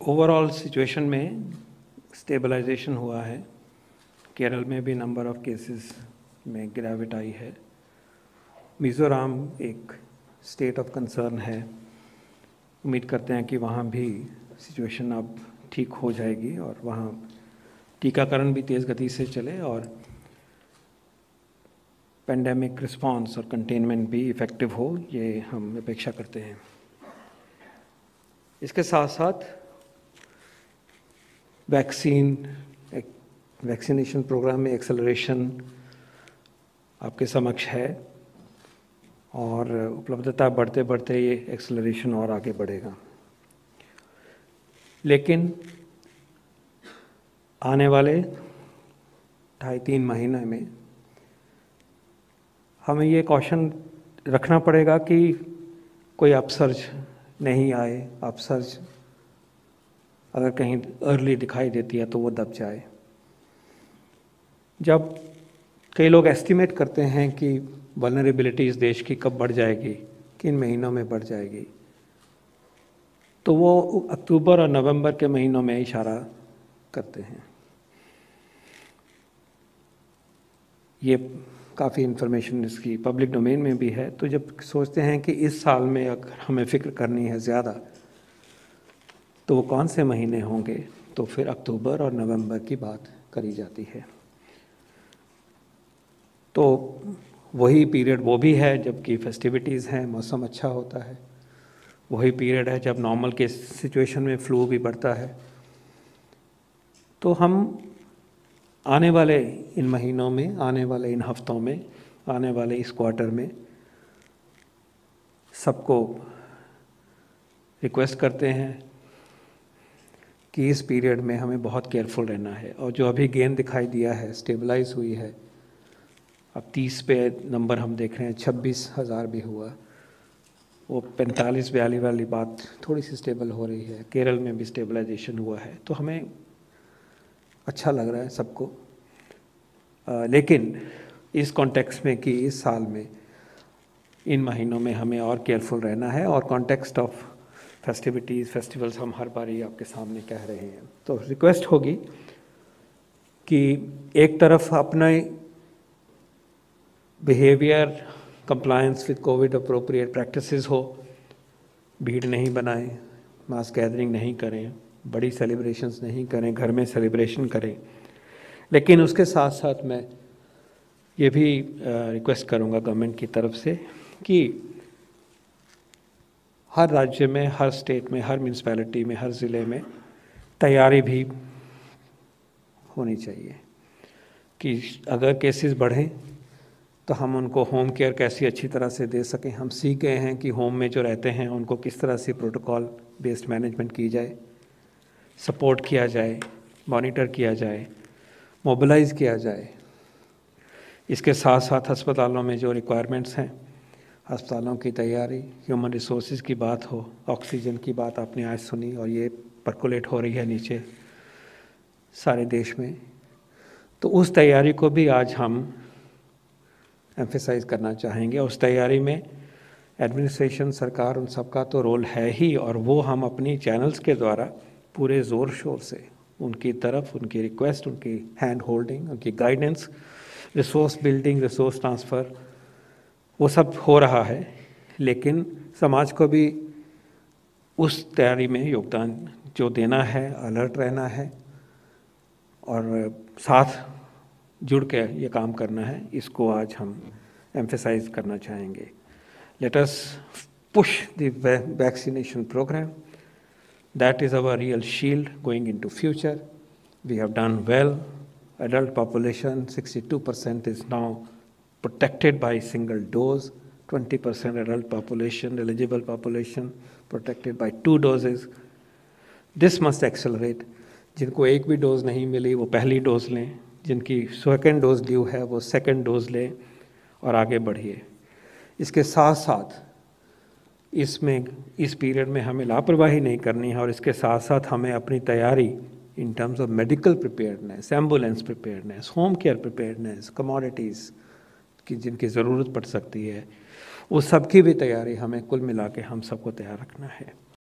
Overall situation में stabilization हुआ है। केरल में भी नंबर ऑफ केसेस में गिरावट आई है। मिज़ोरम एक स्टेट ऑफ कंसर्न है। उम्मीद करते हैं कि वहाँ भी सिचुएशन अब ठीक हो जाएगी और वहाँ टीकाकरण भी तेज़ गति से चले और पेंडेमिक रिस्पांस और कंटेनमेंट भी इफ़ेक्टिव हो, ये हम अपेक्षा करते हैं। इसके साथ साथ वैक्सीनेशन प्रोग्राम में एक्सेलरेशन आपके समक्ष है और उपलब्धता बढ़ते बढ़ते ये एक्सेलरेशन और आगे बढ़ेगा। लेकिन आने वाले 2.5-3 महीने में हमें ये कॉशन रखना पड़ेगा कि कोई अपसर्ज नहीं आए। अपसर्ज अगर कहीं अर्ली दिखाई देती है तो वो दब जाए। जब कई लोग एस्टिमेट करते हैं कि वल्नरेबिलिटी इस देश की कब बढ़ जाएगी, किन महीनों में बढ़ जाएगी, तो वो अक्टूबर और नवंबर के महीनों में इशारा करते हैं। ये काफ़ी इन्फॉर्मेशन इसकी पब्लिक डोमेन में भी है। तो जब सोचते हैं कि इस साल में अगर हमें फ़िक्र करनी है ज़्यादा, तो वो कौन से महीने होंगे, तो फिर अक्टूबर और नवंबर की बात करी जाती है। तो वही पीरियड वो भी है जबकि फेस्टिविटीज़ हैं, मौसम अच्छा होता है। वही पीरियड है जब नॉर्मल के सिचुएशन में फ्लू भी बढ़ता है। तो हम आने वाले इन महीनों में, आने वाले इन हफ्तों में, आने वाले इस क्वार्टर में सबको रिक्वेस्ट करते हैं कि इस पीरियड में हमें बहुत केयरफुल रहना है। और जो अभी गेन दिखाई दिया है, स्टेबलाइज हुई है, अब 30 पे नंबर हम देख रहे हैं, 26,000 भी हुआ, वो 45-42 वाली बात थोड़ी सी स्टेबल हो रही है। केरल में भी स्टेबलाइजेशन हुआ है, तो हमें अच्छा लग रहा है सबको। लेकिन इस कॉन्टेक्स्ट में कि इस साल में इन महीनों में हमें और केयरफुल रहना है और कॉन्टेक्स्ट ऑफ फेस्टिवल्स हम हर बार ही आपके सामने कह रहे हैं। तो रिक्वेस्ट होगी कि एक तरफ अपना behaviour compliance with Covid appropriate practices हो, भीड़ नहीं बनाएं, मास गैदरिंग नहीं करें, बड़ी सेलिब्रेशंस नहीं करें, घर में सेलिब्रेशन करें। लेकिन उसके साथ साथ मैं ये भी रिक्वेस्ट करूँगा गवर्नमेंट की तरफ से कि हर राज्य में, हर स्टेट में, हर म्यूनसिपैलिटी में, हर ज़िले में तैयारी भी होनी चाहिए कि अगर केसेस बढ़ें तो हम उनको होम केयर कैसी अच्छी तरह से दे सकें। हम सीख गए हैं कि होम में जो रहते हैं उनको किस तरह से प्रोटोकॉल बेस्ड मैनेजमेंट की जाए, सपोर्ट किया जाए, मॉनिटर किया जाए, मोबिलाइज़ किया जाए। इसके साथ साथ अस्पतालों में जो रिक्वायरमेंट्स हैं, अस्पतालों की तैयारी, ह्यूमन रिसोर्सेज की बात हो, ऑक्सीजन की बात आपने आज सुनी और ये परकोलेट हो रही है नीचे सारे देश में, तो उस तैयारी को भी आज हम एम्फेसाइज करना चाहेंगे। उस तैयारी में एडमिनिस्ट्रेशन, सरकार, उन सबका तो रोल है ही, और वो हम अपनी चैनल्स के द्वारा पूरे ज़ोर शोर से उनकी तरफ, उनकी रिक्वेस्ट, उनकी हैंड होल्डिंग, उनकी guidance, resource building, resource transfer, वो सब हो रहा है। लेकिन समाज को भी उस तैयारी में योगदान जो देना है, अलर्ट रहना है और साथ जुड़ के ये काम करना है, इसको आज हम एम्फेसाइज करना चाहेंगे। Let us push the vaccination programme, that is our real shield going into future. We have done well. Adult population 62% is now protected by single dose, 20% adult population, eligible population protected by 2 doses. This must accelerate. जिनको एक भी dose नहीं मिली वो पहली dose लें, जिनकी second dose due है वो सेकेंड डोज लें और आगे बढ़िए। इसके साथ साथ इस पीरियड में हमें लापरवाही नहीं करनी है और इसके साथ साथ हमें अपनी तैयारी in terms of medical preparedness, ambulance preparedness, home care preparedness, commodities की जिनकी ज़रूरत पड़ सकती है, उस सब की भी तैयारी हमें कुल मिला के हम सबको तैयार रखना है।